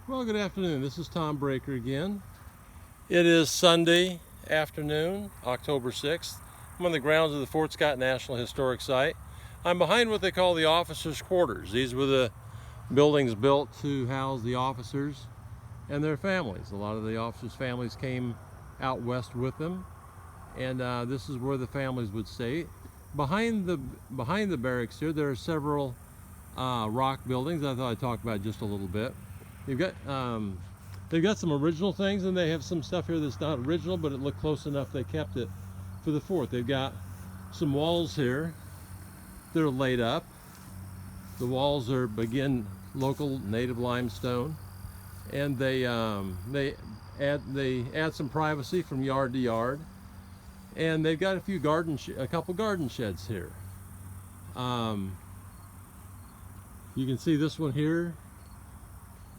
Well, good afternoon. This is Tom Breaker again. It is Sunday afternoon, October 6th. I'm on the grounds of the Fort Scott National Historic Site. I'm behind what they call the officers' quarters. These were the buildings built to house the officers and their families. A lot of the officers' families came out west with them, and this is where the families would stay. Behind the barracks here, there are several rock buildings I thought I'd talk about just a little bit. They've got some original things, and they have some stuff here that's not original, but it looked close enough they kept it for the fort. They've got some walls here. They're laid up. The walls are local native limestone, and they add some privacy from yard to yard. And they've got a couple garden sheds here. You can see this one here.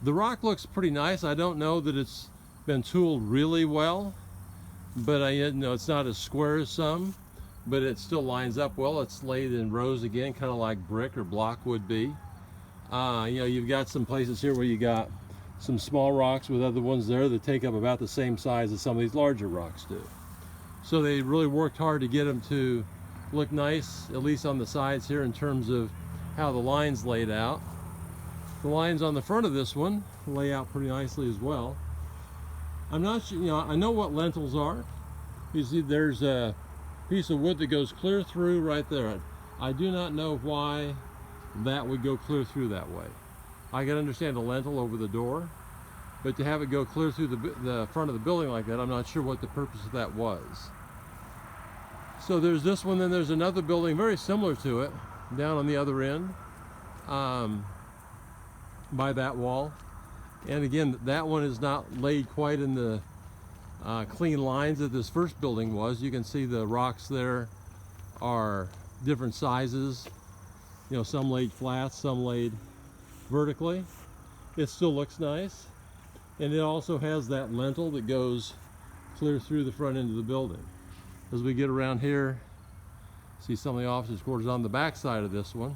The rock looks pretty nice. I don't know that it's been tooled really well, but it's not as square as some, but it still lines up well. It's laid in rows again, kind of like brick or block would be. You've got some places here where you got some small rocks with other ones there that take up about the same size as some of these larger rocks do. So they really worked hard to get them to look nice, at least on the sides here in terms of how the lines laid out. The lines on the front of this one lay out pretty nicely as well. I'm not sure, I know what lentils are. You see there's a piece of wood that goes clear through right there. I do not know why that would go clear through that way. I can understand a lentil over the door, but to have it go clear through the front of the building like that, I'm not sure what the purpose of that was. So there's this one, then there's another building very similar to it down on the other end. By that wall, and again that one is not laid quite in the clean lines that this first building was. You can see the rocks there are different sizes, some laid flat, some laid vertically. It still looks nice, and it also has that lintel that goes clear through the front end of the building. As we get around here, see some of the officers' quarters on the back side of this one.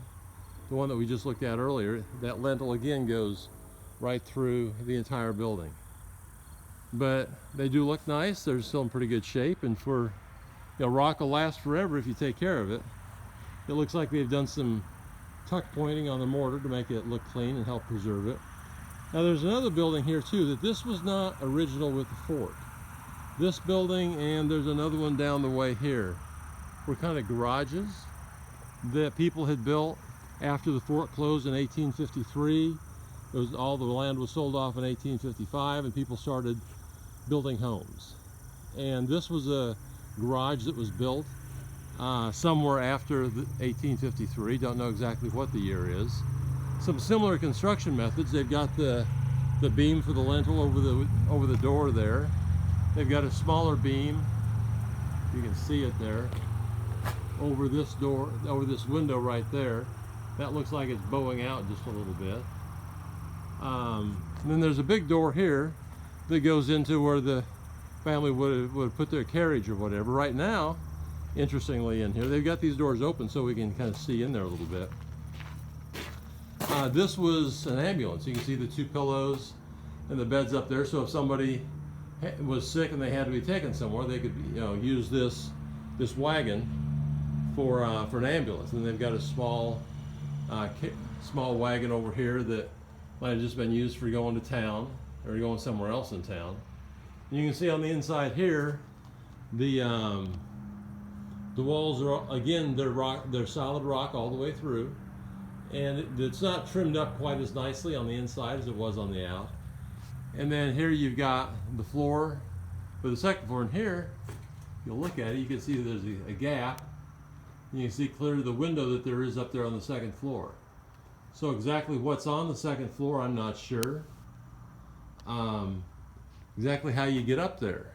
The one that we just looked at earlier, that lintel again goes right through the entire building. But they do look nice. They're still in pretty good shape, and rock will last forever if you take care of it. It looks like they've done some tuck pointing on the mortar to make it look clean and help preserve it. Now there's another building here too that this was not original with the fort. This building, and there's another one down the way here, were kind of garages that people had built after the fort closed in 1853. All the land was sold off in 1855, and people started building homes. And this was a garage that was built somewhere after 1853. Don't know exactly what the year is. Some similar construction methods. They've got the beam for the lintel over the door there. They've got a smaller beam. You can see it there over this door, over this window right there. That looks like it's bowing out just a little bit. And then there's a big door here that goes into where the family would put their carriage or whatever. Right now, interestingly, in here, they've got these doors open so we can kind of see in there a little bit. This was an ambulance. You can see the two pillows and the beds up there. So if somebody was sick and they had to be taken somewhere, they could use this wagon for an ambulance. And they've got a small wagon over here that might have just been used for going to town or going somewhere else in town. And you can see on the inside here, the walls are, again, they're solid rock all the way through, and it's not trimmed up quite as nicely on the inside as it was on the out. And then here you've got the floor for the second floor, and here you'll look at it, you can see there's a gap. You can see clearly the window that there is up there on the second floor. So exactly what's on the second floor, I'm not sure. Exactly how you get up there.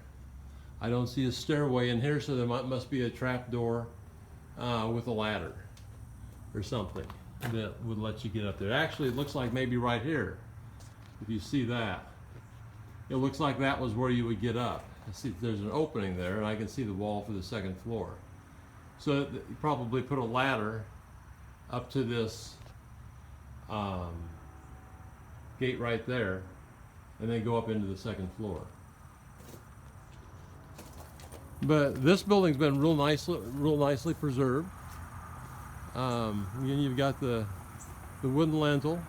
I don't see a stairway in here, so there must be a trap door with a ladder or something that would let you get up there. Actually, it looks like maybe right here, if you see that. It looks like that was where you would get up. See, there's an opening there, and I can see the wall for the second floor. So you probably put a ladder up to this gate right there, and then go up into the second floor. But this building's been real nicely preserved. You've got the wooden lintel.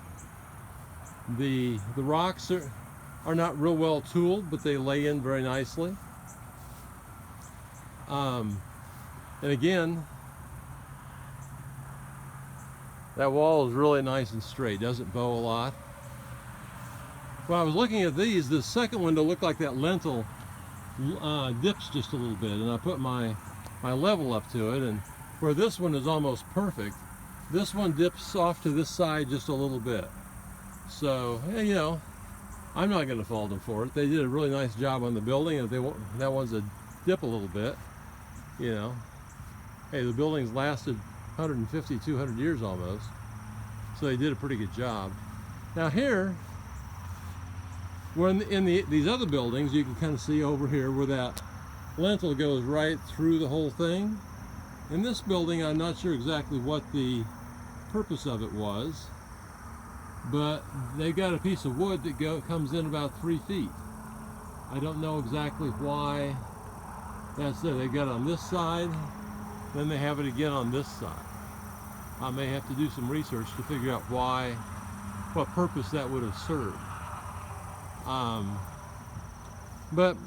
The rocks are not real well tooled, but they lay in very nicely. And again, that wall is really nice and straight, doesn't bow a lot. When I was looking at these, the second window looked like that lintel dips just a little bit, and I put my level up to it, and where this one is almost perfect, this one dips off to this side just a little bit. So, you know, I'm not going to fault them for it. They did a really nice job on the building, and if that one's a dip a little bit, you know, hey, the building's lasted 150, 200 years almost, so they did a pretty good job. Now here, when these other buildings, you can kind of see over here where that lintel goes right through the whole thing. In this building, I'm not sure exactly what the purpose of it was, but they've got a piece of wood that comes in about 3 feet. I don't know exactly why that's there. They've got it on this side, then they have it again on this side. I may have to do some research to figure out what purpose that would have served. But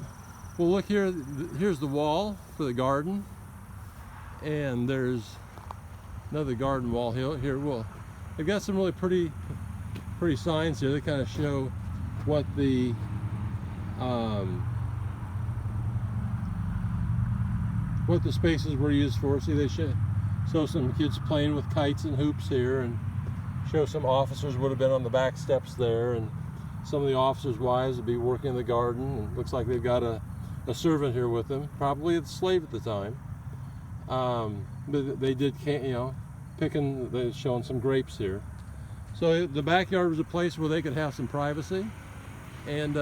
well, look here. Here's the wall for the garden, and there's another garden wall here. Well, they've got some really pretty signs here. They kind of show what the spaces were used for. See, they show some kids playing with kites and hoops here, and show some officers would have been on the back steps there, and some of the officers' wives would be working in the garden. And it looks like they've got a servant here with them, probably a slave at the time. But they did, you know, they're showing some grapes here. So the backyard was a place where they could have some privacy and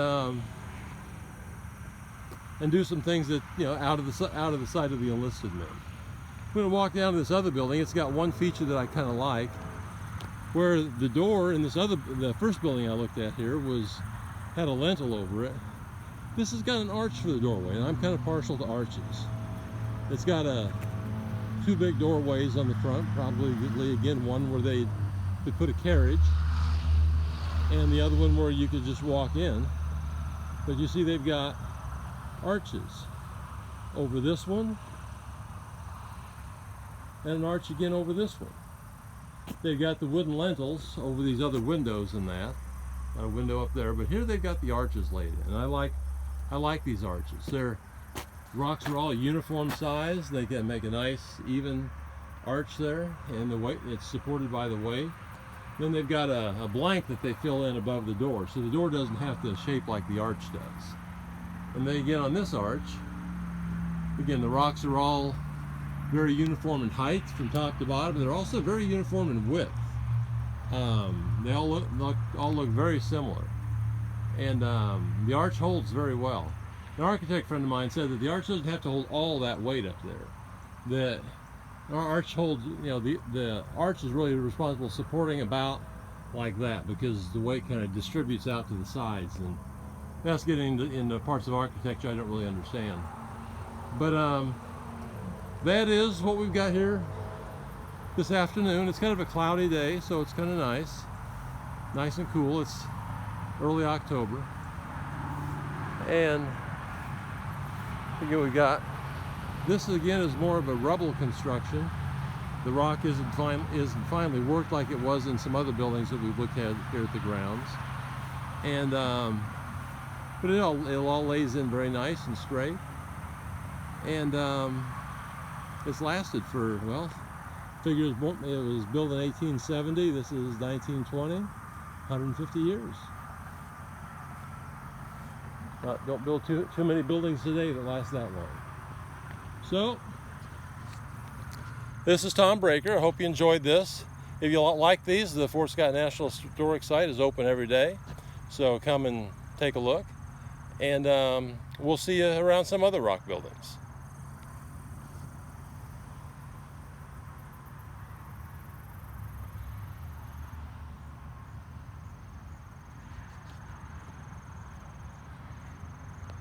do some things that, you know, out of the sight of the enlisted men. I'm going to walk down to this other building. It's got one feature that I kind of like, where the door in the first building I looked at here had a lintel over it. This has got an arch for the doorway, and I'm kind of partial to arches. It's got two big doorways on the front, probably again one where they could put a carriage, and the other one where you could just walk in. But you see they've got arches over this one, and an arch again over this one. They've got the wooden lintels over these other windows and that. Got a window up there, but here they've got the arches laid in, and I like these arches. Their rocks are all uniform size. They can make a nice even arch there, and the weight, it's supported by the weight. Then they've got a blank that they fill in above the door, so the door doesn't have to shape like the arch does. And then again on this arch, again the rocks are all very uniform in height from top to bottom. They're also very uniform in width. They all look very similar, and the arch holds very well. An architect friend of mine said that the arch doesn't have to hold all that weight up there. That our arch holds, you know, the arch is really responsible for supporting about like that, because the weight kind of distributes out to the sides, and that's getting into parts of architecture I don't really understand. But that is what we've got here this afternoon. It's kind of a cloudy day, so it's kind of nice and cool. It's early October, and again we've got this again is more of a rubble construction. The rock isn't finally worked like it was in some other buildings that we've looked at here at the grounds, and but it all lays in very nice and straight, and it's lasted for, well, figures it was built in 1870. This is 1920, 150 years. Don't build too many buildings today that last that long. So, this is Tom Breaker. I hope you enjoyed this. If you like these, the Fort Scott National Historic Site is open every day, so come and take a look. And we'll see you around some other rock buildings.